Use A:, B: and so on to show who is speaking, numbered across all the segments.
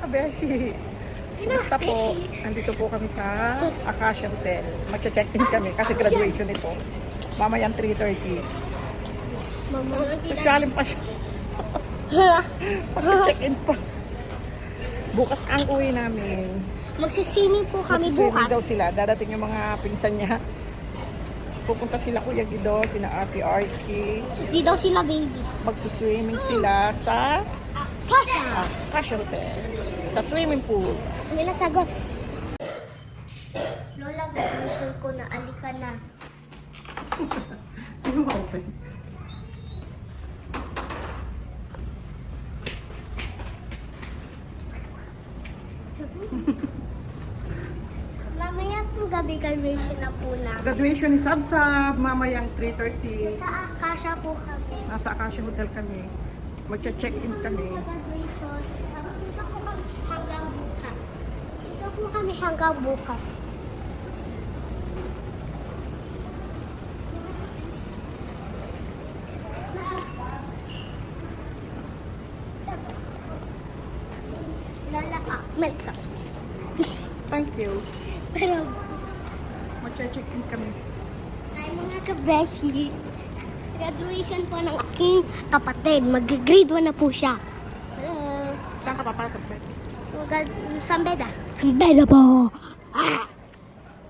A: kabeshi. Basta po, nandito po kami sa Acacia Hotel. Magche-check-in kami kasi graduation ito. Mamayang 3:30. Sosyalin pa siya. Magche-check-in pa. Bukas ang uwi namin.
B: Magsiswimming po kami
A: Magsiswimming
B: bukas.
A: daw sila. Dadating yung mga pinsan niya. Pupunta sila Kuya Guido, sina Ate Arky.
B: Di daw sila baby.
A: Magsuswimming sila sa
B: Kasha!
A: Acacia Hotel. Sa swimming pool.
B: Kami na sagot. Lola, gusto ko na alika na.
A: Sino open?
B: Mamaya po gabi graduation na po na.
A: Graduation ni Sabsab, mamayang 3:30.
B: Sa Akasha po kami.
A: Nasa Acacia Hotel kami. Magche-check-in kami.
B: Graduation. Tapos dito po kami hanggang bukas. Dito po kami hanggang bukas. Lola, mentos.
A: Thank you.
B: Pero,
A: Magche-check-in kami.
B: ay mga kabeshi, graduation po ng aking kapatid. Mag-grade 1 na po siya. Hello.
A: Saan ka papasok, Pe?
B: Sambeda. Sambeda po. Ah!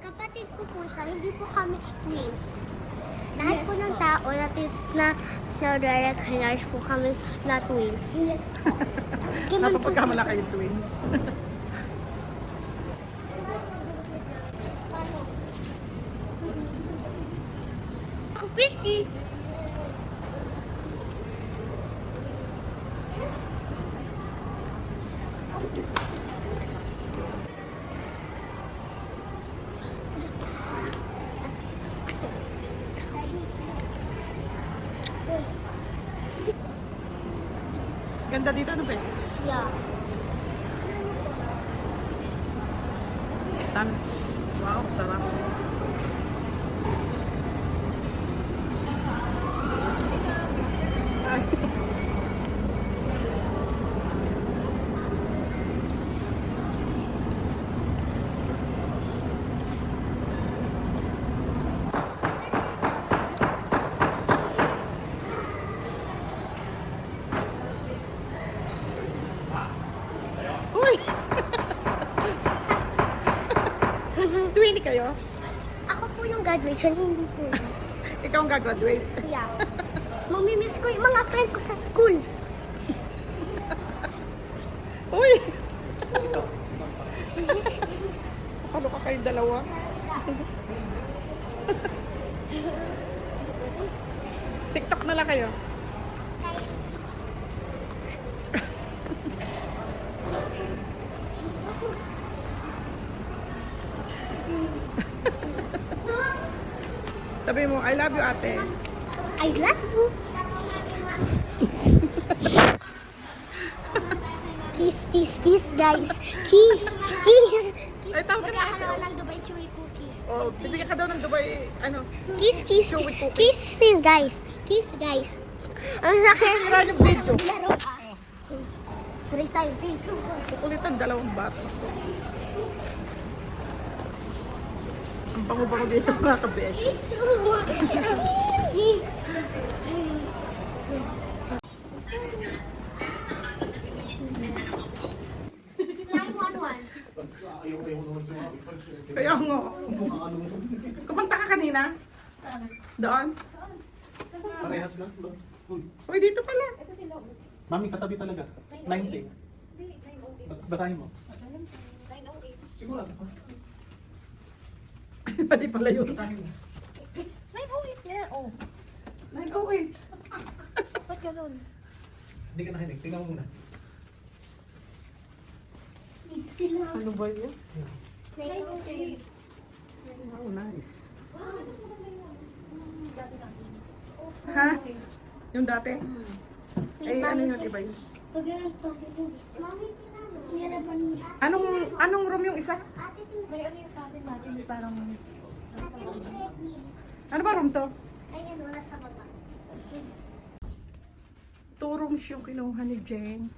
B: Kapatid ko po siya, hindi po kami twins. Lahat po ng tao na recognize po kami na twins. Yes.
A: Napapagkamala kayo twins.
B: Pretty.
A: Ganda dito, ano, Pe?
B: Yeah.
A: Dami. Wow, sarap. Ay. Uy! Twinny kayo?
B: Ako po yung graduation, hindi po.
A: Ikaw ang gagraduate.
B: Yeah. Mamimiss ko yung mga friend ko sa school.
A: Uy! Ano ka kayong dalawa? TikTok na lang kayo. Sabi mo, I love you, ate.
B: I love you. Kiss, kiss, kiss, guys. Kiss, kiss.
A: Ay, tawag ka na.
B: Magkakaroon ako ng Dubai Chewy Cookie.
A: Oh, bibigyan ka daw ng Dubai, ano?
B: Kiss, kiss,
A: Chewy cookie.
B: kiss, kiss, guys. Kiss, guys. Ang sakit.
A: Sira yung video.
B: Laro ka. Race tayo.
A: Kukulitan, dalawang bata. Ang bango-bango dito, mga kabesh. Kaya nga. Kumanta ka kanina? Doon?
C: Parehas lang.
A: Uy, dito pala.
C: Mami, katabi talaga. 90. Basahin mo. Sigurado ka.
A: Pati pala yun.
C: Basahin mo.
D: 908 nga, oh.
A: 908.
D: Ba't ganun?
C: Hindi ka nakinig. Tingnan mo muna.
A: Ano ba yun?
D: 908.
A: Wow, nice. Ha? Yung dati? Eh, ano yun? Iba yun? Anong room yung isa?
D: May ano yung sa atin natin, may parang...
A: Ano ba room to?
B: Ayan, wala sa baba.
A: 2 rooms yung kinuha ni Jane.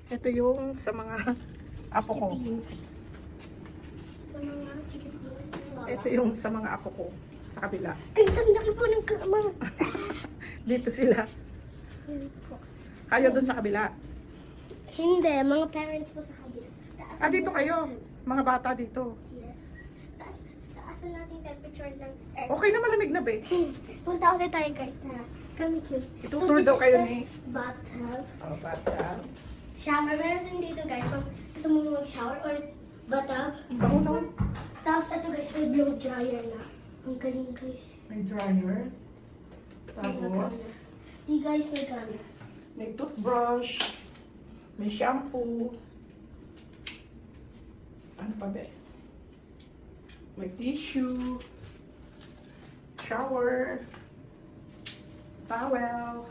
A: Ito yung sa mga apo ko.
B: Sa mga chickpeas ni Lola.
A: Ito yung sa mga apo ko. Sa kabila.
B: Guys, ang laki po ng kama.
A: Dito sila.
B: Yan po.
A: Kayo dun sa kabila.
B: Hindi, mga parents po sa kabila.
A: Ah, dito kayo. Mga bata dito.
B: Yes. Taasan natin temperature ng earth.
A: Okay na, malamig na be.
B: Punta ulit tayo guys. Tara. Kami cute.
A: Itutour
B: this
A: daw
B: is
A: kayo
B: the
A: ni...
B: bathtub.
A: Oh, bata.
B: Shower. Meron din dito guys. Kung gusto mo mag-shower or bathtub.
A: Bango na.
B: Tapos ito guys, may blow dryer na. Ang galing guys.
A: May dryer. Tapos,
B: Di guys, may gamit.
A: may toothbrush. May shampoo. Ano pa be? May tissue. Shower. Towel.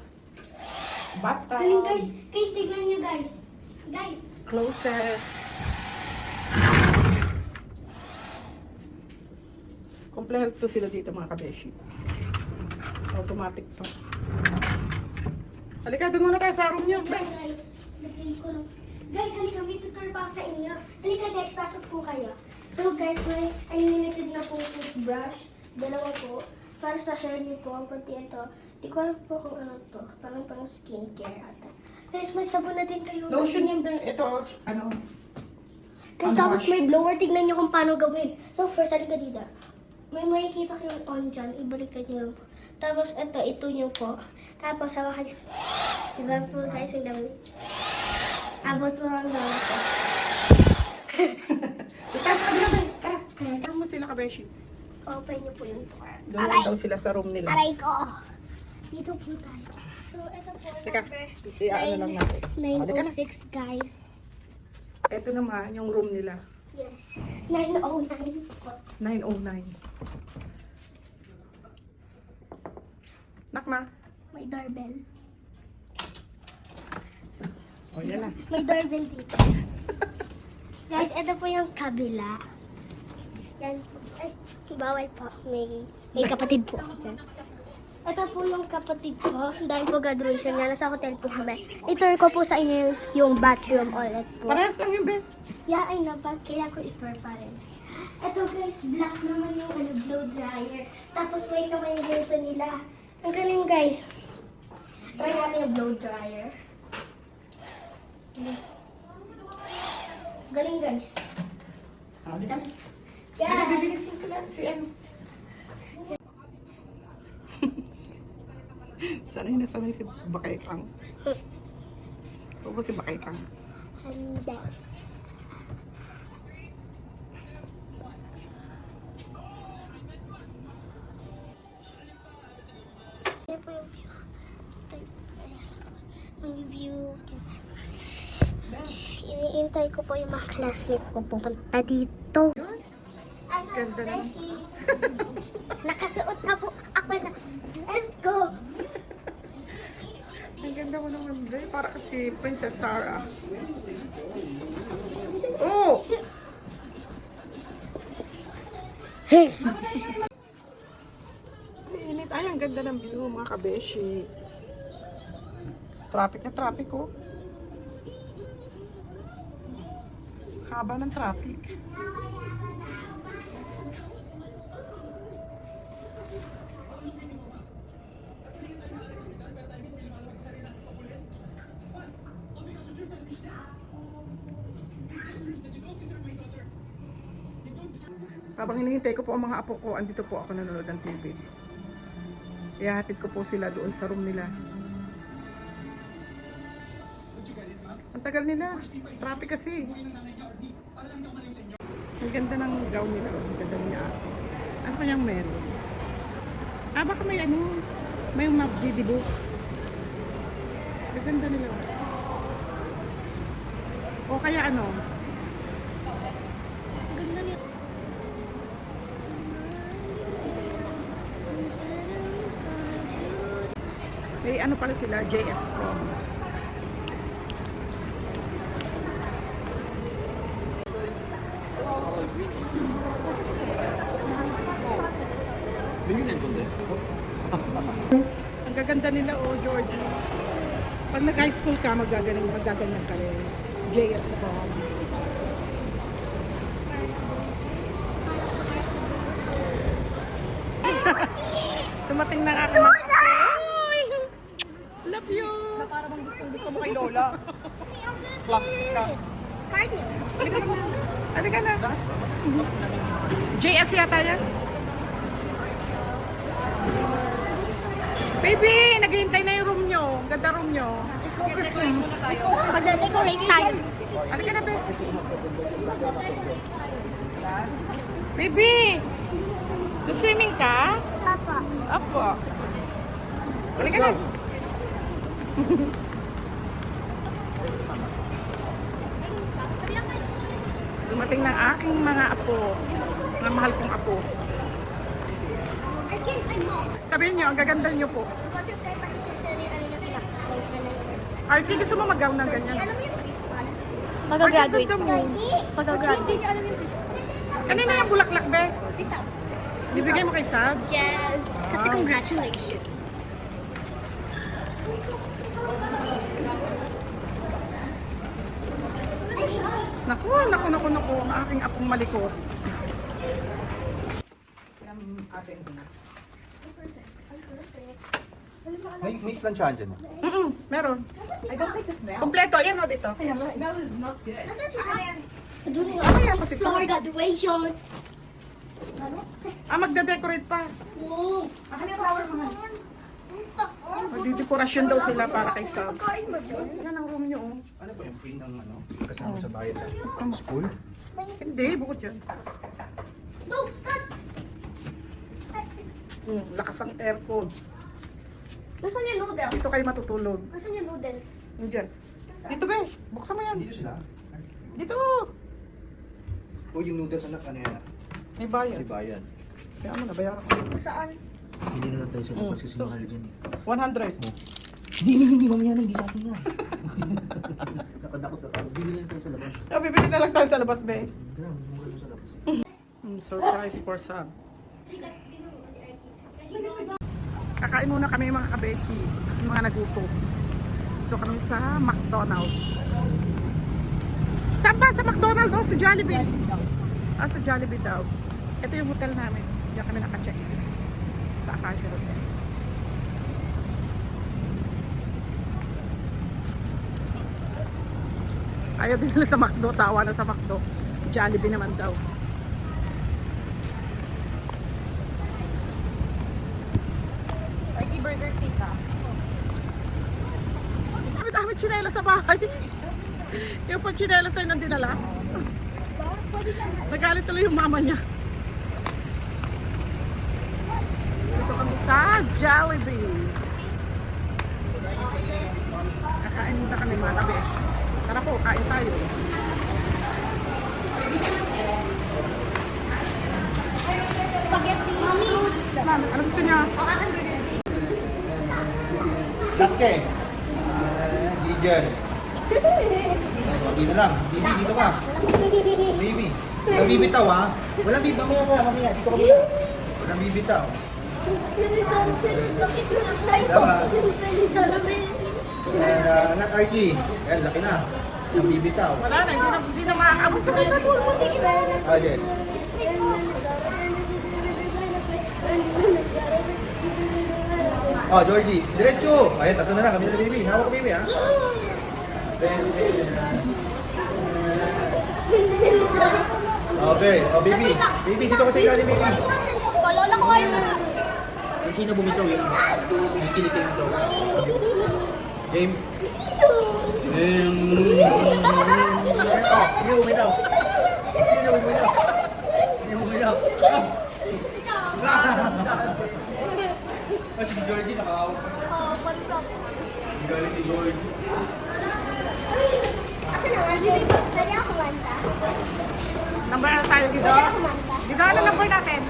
A: Bathtub.
B: Galing guys. Guys, tignan nyo guys. Guys.
A: Closet. Kompleto sila dito mga kabeshi. Automatic to. Halika, doon muna tayo sa room nyo. Ben.
B: Guys, lagay ko lang. Guys, halika, may tutor pa ako sa inyo. Halika guys, pasok po kayo. So guys, may unlimited na po toothbrush. Dalawa po. Para sa hair niyo po, pati ito. Di ko alam po kung ano to. Parang skincare ata. Guys, may sabon na din kayo.
A: Lotion yan, Ben. Ito, ano.
B: Guys, tapos may blower. Tignan niyo kung paano gawin. So first, halika dito. May makikita kayong on dyan. Ibalikan niyo lang po. Tapos ito niyo po. Tapos hawakan niyo. Diba po guys, ang dami. Abot po ang dami po.
A: Taas ka na, Ben. Tara. Tara mo sila kabeshi.
B: Open niyo po yung door.
A: Doon daw sila sa room nila.
B: Aray ko! Dito po tayo. So, ito po
A: Teka,
B: number
A: i-ano lang natin. Halika na.
B: 906, guys.
A: Ito naman, yung room nila.
B: Yes. 909 po.
A: 909. Nak na.
B: May doorbell.
A: O, yan na.
B: May doorbell dito. Guys, ito po yung kabila. Yan po. Ay, bawal po. May kapatid po. Ito po yung kapatid ko. Dahil po graduation niya. Nasa hotel po kami. Itour ko po sa inyo yung bathroom ulit po.
A: Parehas lang yung Ben.
B: Yeah, ay napat. Kaya ko i-tour pa rin. Ito guys, black naman yung blow dryer. Tapos white naman yung ganito nila. Ang galing guys. Try natin yung blow dryer. Galing guys.
A: Halika na.
B: Yeah.
A: Bibigis na sila. Si ano. Sanay na sanay si Bakay Kang. Ito ba si Bakay Kang?
B: Handa. Yan po yung view. Ang view. Iniintay ko po yung mga classmate ko pupunta dito.
A: Ganda na.
B: Nakasuot na po ako na. Let's go!
A: Ang ganda mo naman, Be. Para kasi Princess Sarah. Oh! Init. Ay, ang ganda ng view, mga kabeshi. Traffic na traffic, oh. Haba ng traffic. Habang hinihintay ko po ang mga apo ko, andito po ako nanonood ng TV. Ihahatid ko po sila doon sa room nila. Ang tagal nila. Traffic kasi. Ang ganda ng gown nila. Ang ganda niya. Ano kayang meron? Ah, baka may ano. May magdidibo. Ang ganda nila. O kaya ano? May ano pala sila, JS Prom. Ang gaganda nila, oh, Georgie. Pag nag-high school ka, magaganyan ka rin. JS po. Dumating na ako. Ay! Love you!
D: Na para bang gusto mo kay Lola.
C: Plastic ka.
A: Halika na. JS yata yan. Baby, naghihintay na yung room nyo. Ang ganda room nyo.
B: Magde-decorate tayo.
A: Halika na, babe. Baby! Swimming ka?
B: Papa.
A: Apo. Halika na. Dumating na aking mga apo. Mga mahal kong apo. Sabihin nyo, ang gaganda nyo po. Artie, gusto mo mag-gown ng ganyan?
D: Mag-graduate.
A: Ang ganda mo.
D: Pag-graduate.
A: Kanina yung bulaklak, be? Bibigay mo kay Sab?
B: Yes. Kasi congratulations.
A: Naku, ang aking apong malikot.
C: May planchahan dyan.
A: Meron.
D: I don't like the smell.
A: Kompleto, yan o dito.
D: That is not good.
A: Kaya pa si Sab.
B: Summer graduation.
A: Magda-decorate pa.
B: Wow.
D: Akin yung flowers mo.
A: Magdidekorasyon daw sila para kay Sab.
B: Kain mo dyan?
A: Yan ang room nyo, oh.
C: Ano ba yung free ng ano? Kasama sa bayad lang?
A: Saan mo?
C: School?
A: Hindi, bukod yan. Lakas ang aircon.
B: Nasaan yung noodles?
A: Dito kayo matutulog.
B: Nasaan yung noodles?
A: Diyan. Dito, be. Buksan mo yan.
C: Dito sila?
A: Dito.
C: O yung noodles anak, ano yan?
A: May bayad.
C: May bayad.
A: Kaya mo, nabayaran ko.
B: Saan?
C: Hindi na lang tayo sa labas kasi mahal dyan eh.
A: 100.
C: Hindi, mamaya na, hindi sa atin yan. Nakadakot ka. Bili na lang tayo sa labas.
A: Bibili na lang tayo sa labas, be.
C: Kaya, mura lang sa labas.
A: Surprise for Sab. Kakain muna kami mga kabeshi. Yung mga nagutom. Dito kami sa McDonald's. Saan ba? Sa McDonald's o? Sa Jollibee? Sa Jollibee daw. Ito yung hotel namin. Diyan kami naka-check. Sa Acacia Hotel. Ayaw din nila sa McDo. Sawa na sa McDo. Jollibee naman daw.
D: Like burger king ka.
A: Dami chinela sa bahay. Yung pag chinela sa'yo nang dinala. Nagalit tuloy yung mama niya. Dito kami sa Jollibee. Kakain muna kami mga kabesh. Tara po, kain tayo.
B: Spaghetti. Mommy.
A: Ano gusto niya?
C: Last kay. Hindi dyan. Hindi na lang. Bibi, dito ka. Bibi. Walang bibitaw ha. Walang bibitaw. Mamaya. Dito ka muna. Walang bibitaw. Not RG. Yan, laki na. Walang bibitaw.
A: Wala na, hindi na makakabot sa baby.
C: Okay. Oh, Georgie. Diretso. Ayan, tatlo na lang. Kami na baby. Hawak ko baby ha. Okay. Oh, baby. Baby, dito ka sa ilalim, baby.
B: Lola ko kayo.
C: Yung sino bumitaw yun? Yung kinikilig daw. Game. Oh, hindi bumitaw. Hindi bumitaw. Hindi bumitaw. Si Georgie nakahawak pa. Galing ni Georgie.
B: Ako na, pwede ako manta.
A: Number na tayo, Gido? Gido, ano number natin?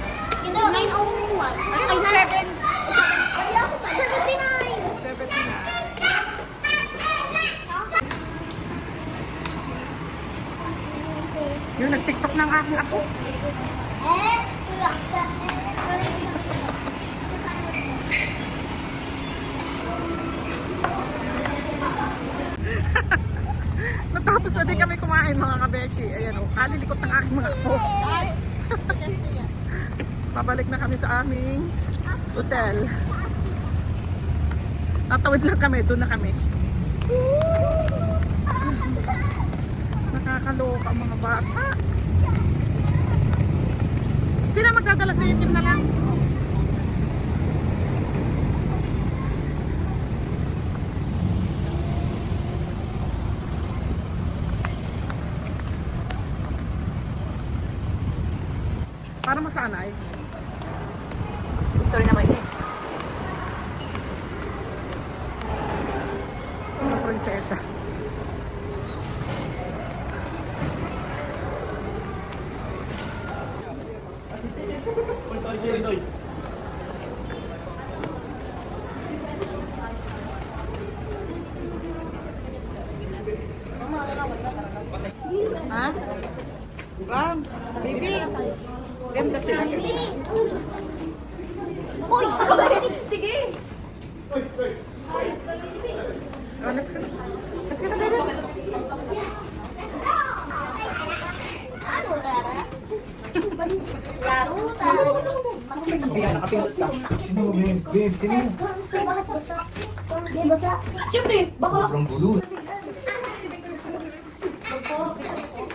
B: 901.
A: Ayun, 7.
B: Pwede ako pa. 79.
A: 79. Yung nag-tiktok ng aking ako. Tapos na din kami kumain mga kabeshi. Ayan o, kalilikot ng aking mga apo. Pabalik na kami sa aming hotel. Tatawid lang kami, doon na kami. Nakakaloka ang mga bata. Sino magdadala sa itim na lang? Para masanay.
D: Gusto rin naman yun.
A: Mga prinsesa. Ha? Ram, baby. Ganda sila, ganda.
B: Uy! Sige!
A: Oh, let's go. Let's go na, baby.
B: Ano, Dara? Laro tayo.
C: Kaya nakapindot ka. Tingnan mo, babe. Tingnan mo.
B: Bakit basa? Di basa? Siyempre, baka.
C: Sobrang gulo.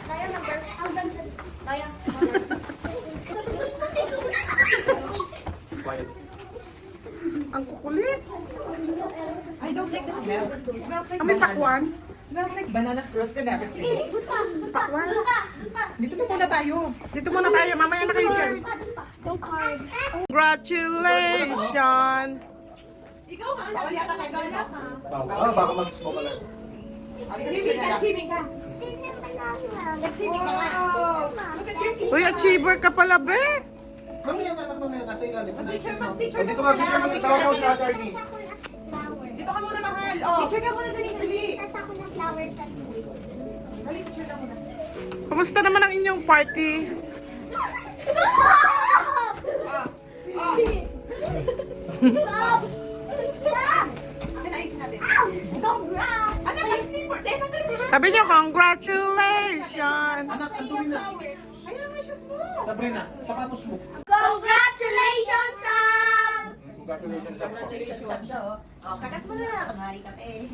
B: Kaya number. Kaya.
A: Ang kukulit.
D: I don't like the smell. It smells like
A: May pakwan.
D: Smells like banana fruits and everything.
A: Pakwan.
D: Dito na muna tayo.
A: Dito muna tayo. Mamaya na kayo dyan.
B: Yung card.
A: Congratulations!
D: Ikaw nga, bawal yata kayo. Bawal yata.
C: Baka mag-smoke ka lang.
D: Swimming ka. Nag-swimming ka nga. Look at your feet.
A: Uy, achiever ka pala, be!
C: Mamaya na, mamaya nasa ilalim.
D: Mag-picture
C: O, dito mag-picture mo. Tawag ako sa Cardi.
D: Dito ka muna, mahal. Oh, picture ka muna, dali.
B: Tapos ako ng flowers at
D: Dali, picture ka muna.
A: Kumusta naman ang inyong party?
D: Ayusin natin.
B: Congrats!
D: Ano, mag-sleep for day. Nagalit mo siya.
A: Sabi niyo, congratulations!
C: Anak, ang dumi na.
D: Ayaw nga shoes mo.
C: Sabrina, sapatos mo.
B: Congratulations, Sam!
C: Congratulations, Sabrina.
D: Kagat mo na. Kunwari ka pa eh.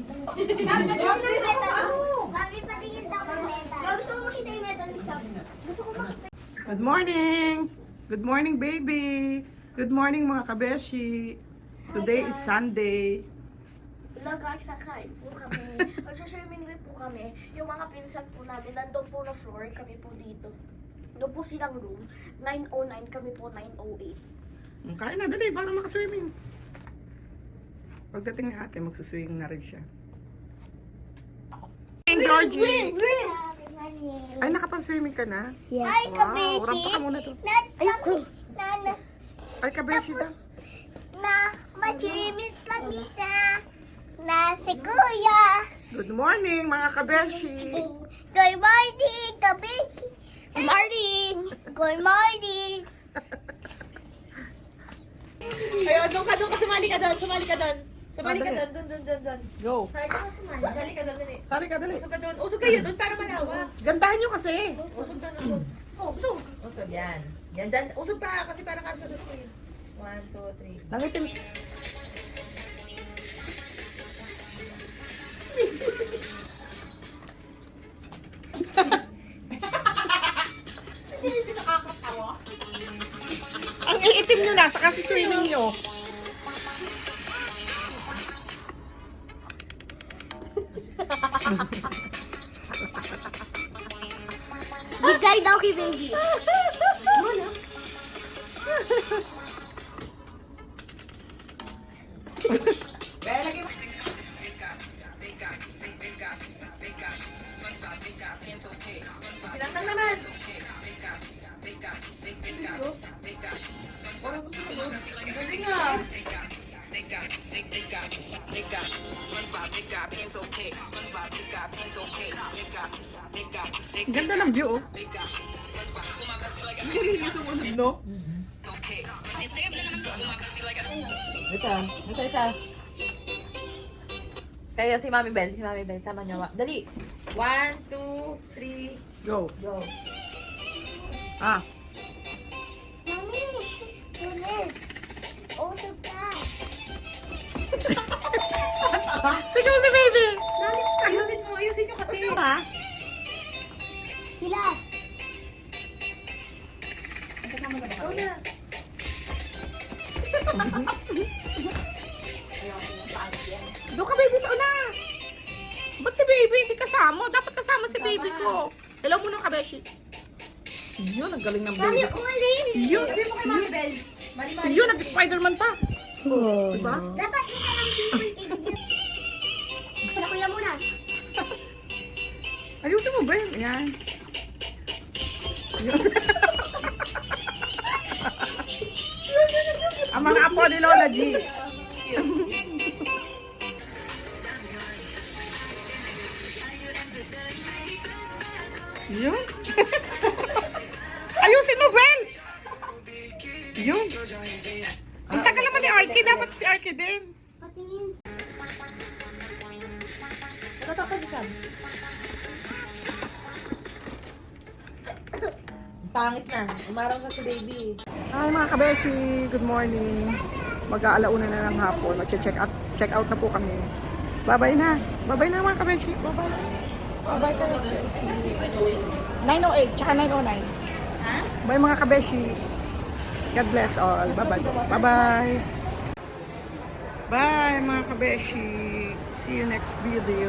B: Kami patingin daw ng medal. Gusto ko makita yung medal ni Sam. Gusto ko makita.
A: Good morning! Good morning, baby! Good morning, mga kabeshi! Today is Sunday.
B: Hello guys, sakain po kami. Magsaswimming rin po kami. Yung mga pinsan po natin, nandun po na floor, kami po dito. Doon po silang room, 909, kami po 908.
A: Kaya na, dali, para makaswimming. Pagdating ni ate, magsuswing na rin siya. Hey, Georgie! Ay, nakapang-swimming ka na?
B: Yeah. Hi,
A: Wow, rampa ka muna to. Ay, kabeshi daw.
B: Maswimming kami si Kuya.
A: Good morning, mga kabeshi!
B: Good morning, Kabishi. Good morning. Good morning.
D: Ayun, doon ka, sumali ka doon. Sumali ka doon. Sumali ka
A: Dali.
D: doon.
A: Go!
D: Sumali ka doon, dali.
A: Sali ka, dali.
D: Usog ka doon. Usog kayo doon para malawak.
A: Gandahan nyo kasi.
D: Usog doon, usog. Usog, yan. Yan, dan, usog pa kasi para kasya sa screen. 1, 2, 3.
A: Nangitim. Ang iitim nyo na, saka si swimming nyo.
B: Bigay daw kay baby.
D: Kaya lagi mo. Sinantang naman. Galing nga.
A: Ganda ng view, oh.
D: No? Ito. Kaya si Mami Bell, sama niyo. Dali. 1, 2, 3,
A: Go.
D: go.
A: Ah.
B: Mami, ulit. Usog ka.
A: Tingnan mo si baby.
B: Mami,
D: Ayusin nyo kasi.
A: Gusto ba?
B: hila.
D: Ikaw na.
A: Doon ka baby sa una. Ba't si baby hindi kasama? Dapat kasama si baby ko. Hello muna ka, Beshi. Yun, ang galing ng
B: Mami,
A: baby ko.
B: ulit.
A: Yun,
D: Sabi mo kay Mami Bell. Mali-mali.
A: yun, nag-Spider-Man pa. Diba?
B: Dapat isa lang people idiot. Sa kuya muna.
A: Ayusin mo, Ben. Ayan. Yun. Ang mga apo ni Lola G. Yun. Ayusin mo, Ben. Yun. Ang tagal naman ni Arky. Dapat si Arky din.
B: Patingin.
D: Pangit na. Umaraw sa si baby.
A: Hi mga kabeshi, good morning. Mag-aalauna na ng hapon. Check out na po kami. Bye-bye na. Bye-bye na mga kabeshi. Bye-bye. Bye-bye kayo. 908 tsaka 909. Bye mga kabeshi. God bless all. Bye-bye. Bye-bye. Bye mga kabeshi. See you next video.